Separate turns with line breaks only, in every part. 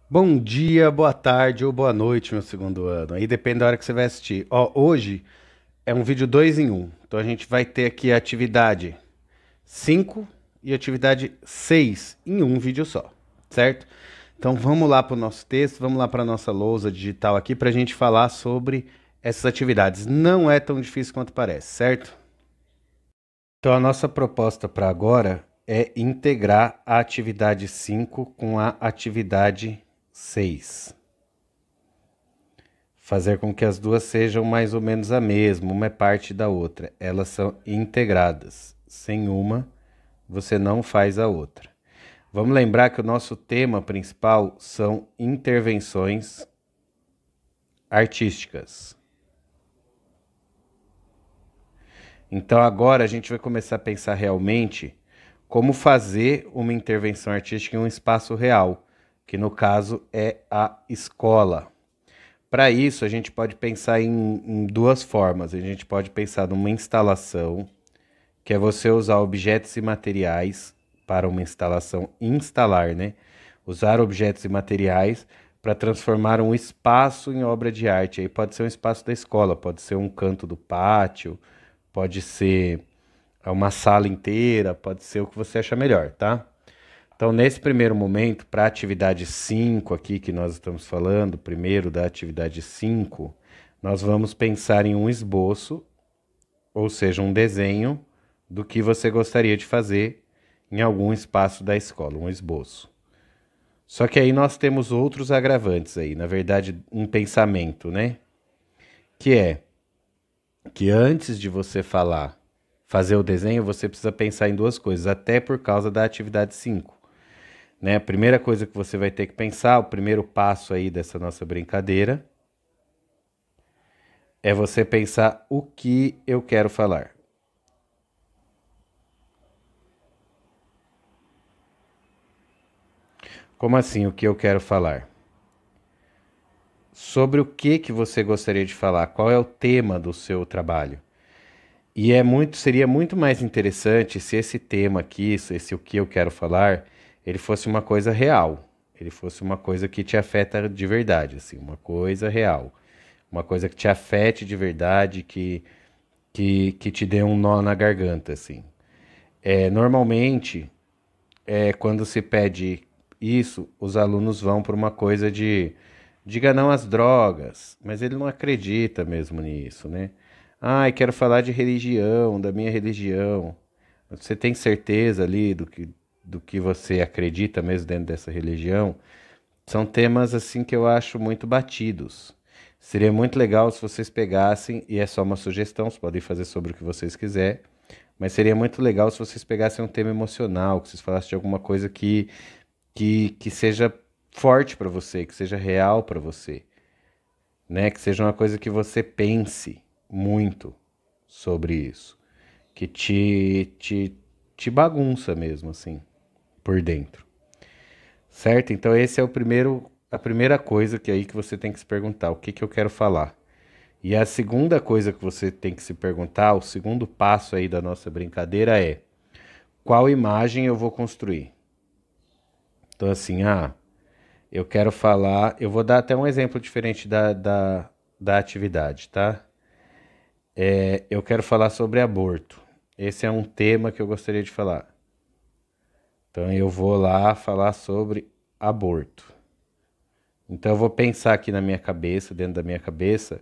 Bom dia, boa tarde ou boa noite, meu segundo ano. Aí depende da hora que você vai assistir. Ó, hoje é um vídeo 2 em um. Então a gente vai ter aqui a atividade 5 e a atividade 6 em um vídeo só, certo? Então vamos lá para o nosso texto, vamos lá para a nossa lousa digital aqui para a gente falar sobre essas atividades. Não é tão difícil quanto parece, certo? Então a nossa proposta para agora é integrar a atividade 5 com a atividade 6. Fazer com que as duas sejam mais ou menos a mesma, uma é parte da outra. Elas são integradas. Sem uma, você não faz a outra. Vamos lembrar que o nosso tema principal são intervenções artísticas. Então agora a gente vai começar a pensar realmente como fazer uma intervenção artística em um espaço real, que no caso é a escola. Para isso, a gente pode pensar em duas formas. A gente pode pensar numa instalação, que é você usar objetos e materiais para uma instalação, instalar, né? Usar objetos e materiais para transformar um espaço em obra de arte. Aí pode ser um espaço da escola, pode ser um canto do pátio, pode ser uma sala inteira, pode ser o que você acha melhor, tá? Então, nesse primeiro momento, para a atividade 5 aqui que nós estamos falando, primeiro da atividade 5, nós vamos pensar em um esboço, ou seja, um desenho do que você gostaria de fazer em algum espaço da escola, um esboço. Só que aí nós temos outros agravantes aí, na verdade, um pensamento, né? Que é que antes de você fazer o desenho, você precisa pensar em duas coisas, até por causa da atividade 5. Né? A primeira coisa que você vai ter que pensar, o primeiro passo aí dessa nossa brincadeira, é você pensar o que eu quero falar. Como assim, o que eu quero falar? Sobre o que você gostaria de falar? Qual é o tema do seu trabalho? E seria muito mais interessante se esse tema aqui, esse o que eu quero falar, ele fosse uma coisa real. Ele fosse uma coisa que te afeta de verdade, assim, uma coisa real. Uma coisa que te afete de verdade, que te dê um nó na garganta, assim. Normalmente, quando se pede isso, os alunos vão para uma coisa de diga não às drogas, mas ele não acredita mesmo nisso, né? Ah, quero falar de religião, da minha religião. Você tem certeza ali do que você acredita mesmo dentro dessa religião? São temas assim que eu acho muito batidos. Seria muito legal se vocês pegassem, e é só uma sugestão, vocês podem fazer sobre o que vocês quiserem, mas seria muito legal se vocês pegassem um tema emocional, que vocês falassem de alguma coisa que seja forte para você, que seja real para você, né? Que seja uma coisa que você pense muito sobre isso, que te bagunça mesmo, assim, por dentro. Certo? Então esse é a primeira coisa que aí que você tem que se perguntar, o que que eu quero falar? E a segunda coisa que você tem que se perguntar, o segundo passo aí da nossa brincadeira é qual imagem eu vou construir? Então assim, eu quero falar, eu vou dar até um exemplo diferente da atividade, tá? Eu quero falar sobre aborto. Esse é um tema que eu gostaria de falar. Então eu vou lá falar sobre aborto. Então eu vou pensar aqui na minha cabeça, dentro da minha cabeça,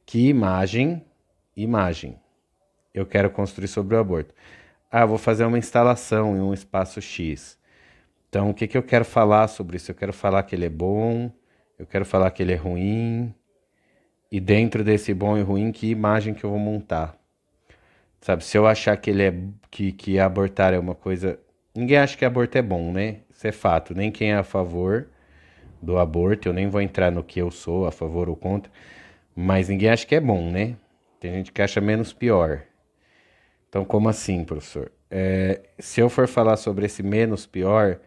que imagem eu quero construir sobre o aborto. Eu vou fazer uma instalação em um espaço X. Então o que que eu quero falar sobre isso? Eu quero falar que ele é bom, eu quero falar que ele é ruim, e dentro desse bom e ruim, que imagem que eu vou montar? Sabe, se eu achar que ele é que abortar é uma coisa, ninguém acha que aborto é bom, né? Isso é fato, nem quem é a favor do aborto, eu nem vou entrar no que eu sou, a favor ou contra, mas ninguém acha que é bom, né? Tem gente que acha menos pior. Então, como assim, professor? Se eu for falar sobre esse menos pior,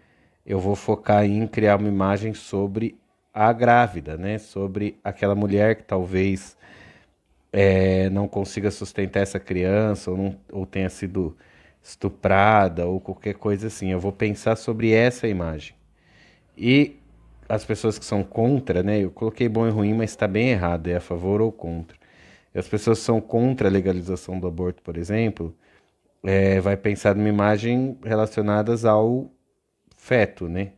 eu vou focar em criar uma imagem sobre a grávida, né? Sobre aquela mulher que talvez não consiga sustentar essa criança ou tenha sido estuprada ou qualquer coisa assim. Eu vou pensar sobre essa imagem. E as pessoas que são contra, né? Eu coloquei bom e ruim, mas está bem errado, é a favor ou contra. E as pessoas que são contra a legalização do aborto, por exemplo, vai pensar numa imagem relacionadas ao feto, né?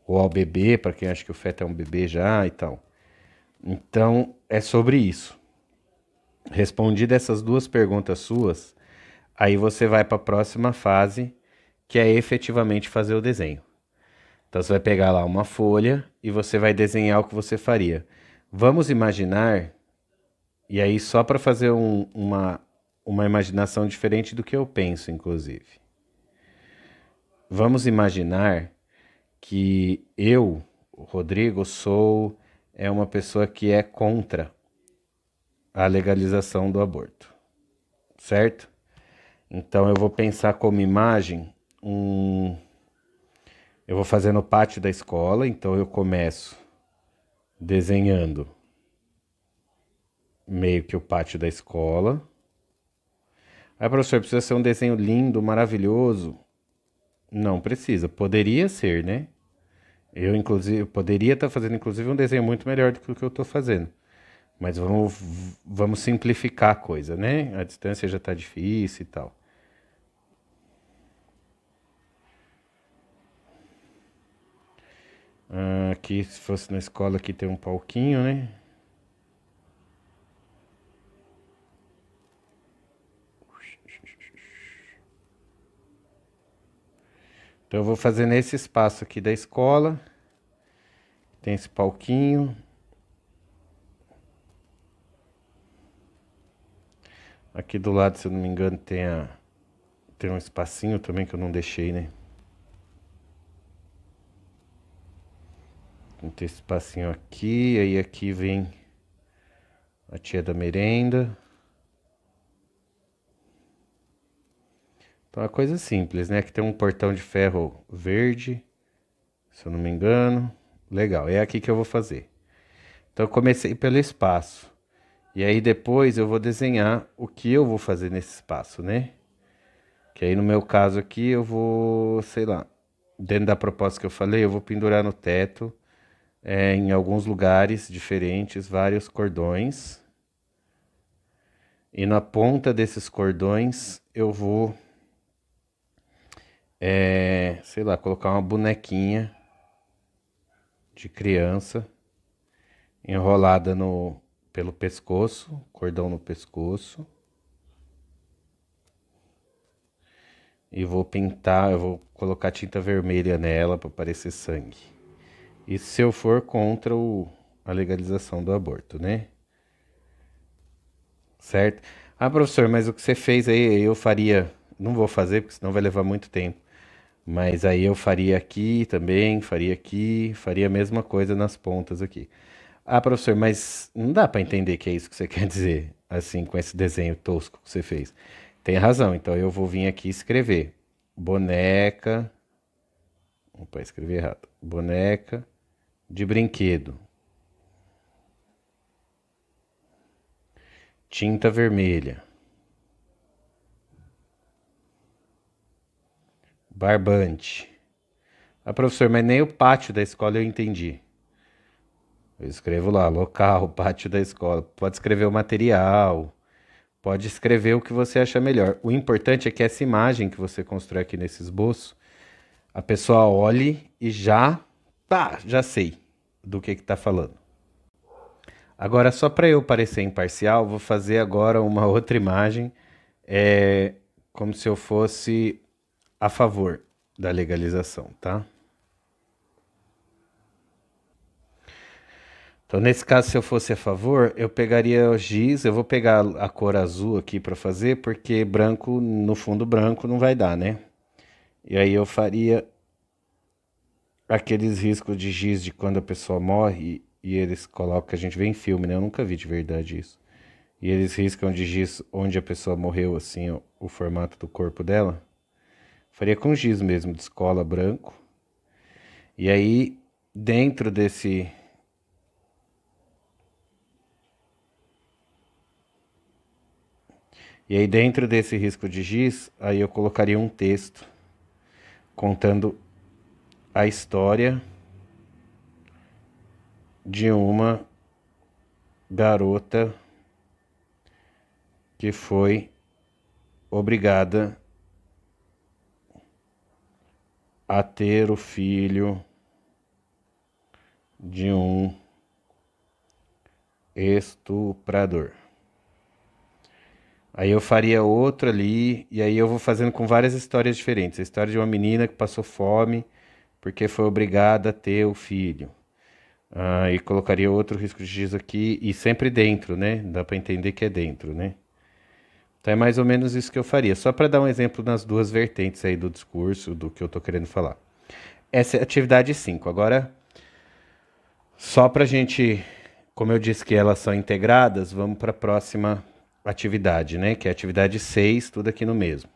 Ou ao bebê, para quem acha que o feto é um bebê já e tal. Então, é sobre isso. Respondi dessas duas perguntas suas, aí você vai para a próxima fase, que é efetivamente fazer o desenho. Então você vai pegar lá uma folha e você vai desenhar o que você faria. Vamos imaginar, e aí só para fazer uma imaginação diferente do que eu penso, inclusive. Vamos imaginar que eu, Rodrigo, sou uma pessoa que é contra a legalização do aborto, certo? Então eu vou pensar como imagem eu vou fazer no pátio da escola, então eu começo desenhando meio que o pátio da escola. Aí, professor, precisa ser um desenho lindo, maravilhoso? Não precisa. Poderia ser, né? Eu, inclusive, poderia estar fazendo, inclusive, um desenho muito melhor do que o que eu estou fazendo. Mas vamos simplificar a coisa, né? A distância já está difícil e tal. Aqui, se fosse na escola, aqui tem um palquinho, né? Então eu vou fazer nesse espaço aqui da escola. Tem esse palquinho. Aqui do lado, se eu não me engano, tem um espacinho também que eu não deixei, né? Tem esse espacinho aqui, aí aqui vem a tia da merenda. Então é uma coisa simples, né? Aqui tem um portão de ferro verde, se eu não me engano. Legal, é aqui que eu vou fazer. Então eu comecei pelo espaço. E aí depois eu vou desenhar o que eu vou fazer nesse espaço, né? Que aí no meu caso aqui eu vou, sei lá, dentro da proposta que eu falei, eu vou pendurar no teto, em alguns lugares diferentes, vários cordões. E na ponta desses cordões eu vou, sei lá, colocar uma bonequinha de criança enrolada pelo pescoço, cordão no pescoço. E vou pintar, eu vou colocar tinta vermelha nela para parecer sangue. Isso se eu for contra a legalização do aborto, né? Certo? Ah, professor, mas o que você fez aí eu faria. Não vou fazer, porque senão vai levar muito tempo. Mas aí eu faria aqui também, faria a mesma coisa nas pontas aqui. Ah, professor, mas não dá para entender que é isso que você quer dizer, assim, com esse desenho tosco que você fez. Tem razão, então eu vou vir aqui escrever. Boneca. Opa, escrevi errado. Boneca de brinquedo. Tinta vermelha. Barbante. Ah, professor, mas nem o pátio da escola eu entendi. Eu escrevo lá, local, pátio da escola. Pode escrever o material, pode escrever o que você acha melhor. O importante é que essa imagem que você constrói aqui nesse esboço, a pessoa olhe e já sei do que tá falando. Agora, só para eu parecer imparcial, vou fazer agora uma outra imagem, como se eu fosse a favor da legalização, tá? Então, nesse caso, se eu fosse a favor, eu pegaria o giz, eu vou pegar a cor azul aqui para fazer, porque branco, no fundo branco, não vai dar, né? E aí eu faria aqueles riscos de giz de quando a pessoa morre e eles colocam, que a gente vê em filme, né? Eu nunca vi de verdade isso. E eles riscam de giz onde a pessoa morreu, assim, o formato do corpo dela. Faria com giz mesmo, de escola branco. E aí, dentro desse... E aí, dentro desse risco de giz, aí eu colocaria um texto contando a história de uma garota que foi obrigada a ter o filho de um estuprador. Aí eu faria outro ali, e aí eu vou fazendo com várias histórias diferentes. A história de uma menina que passou fome porque foi obrigada a ter o filho. E colocaria outro risco de giz aqui, e sempre dentro, né? Dá pra entender que é dentro, né? Então é mais ou menos isso que eu faria. Só para dar um exemplo nas duas vertentes aí do discurso, do que eu tô querendo falar. Essa é a atividade 5. Agora, só pra gente, como eu disse que elas são integradas, vamos para a próxima atividade, né? Que é a atividade 6, tudo aqui no mesmo.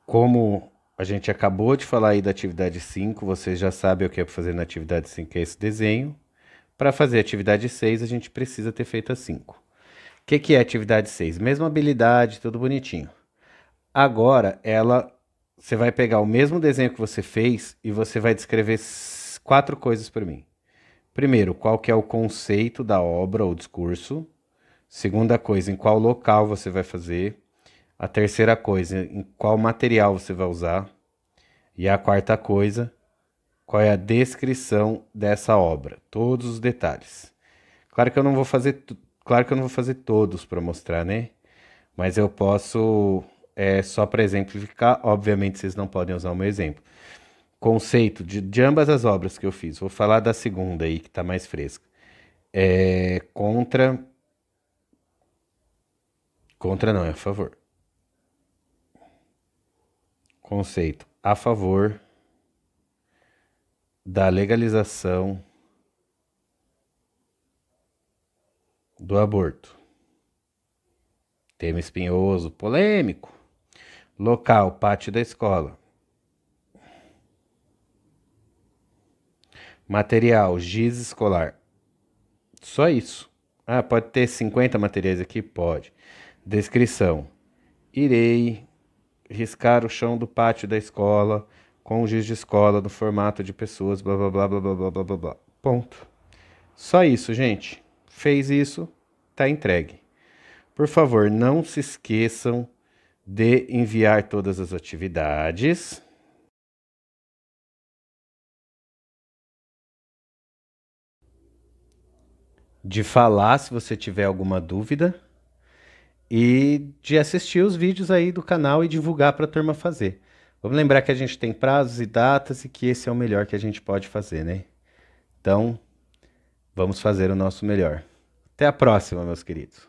Como a gente acabou de falar aí da atividade 5, vocês já sabem o que é para fazer na atividade 5, que é esse desenho. Para fazer a atividade 6, a gente precisa ter feito a 5. O que é a atividade 6? Mesma habilidade, tudo bonitinho. Agora, você vai pegar o mesmo desenho que você fez e você vai descrever 4 coisas para mim. Primeiro, qual que é o conceito da obra ou discurso. Segunda coisa, em qual local você vai fazer. A terceira coisa, em qual material você vai usar. E a quarta coisa, qual é a descrição dessa obra. Todos os detalhes. Claro que eu não vou fazer todos para mostrar, né? Mas eu posso, só para exemplificar, obviamente vocês não podem usar o meu exemplo. Conceito de ambas as obras que eu fiz. Vou falar da segunda aí, que está mais fresca. Contra não, é a favor. Conceito a favor da legalização do aborto. Tema espinhoso, polêmico. Local, pátio da escola. Material, giz escolar. Só isso. Pode ter 50 materiais aqui? Pode. Descrição. Irei riscar o chão do pátio da escola com giz de escola no formato de pessoas, blá blá blá blá blá blá blá blá blá. Ponto. Só isso, gente. Fez isso, tá entregue. Por favor, não se esqueçam de enviar todas as atividades. De falar se você tiver alguma dúvida. E de assistir os vídeos aí do canal e divulgar para a turma fazer. Vamos lembrar que a gente tem prazos e datas e que esse é o melhor que a gente pode fazer, né? Então, vamos fazer o nosso melhor. Até a próxima, meus queridos.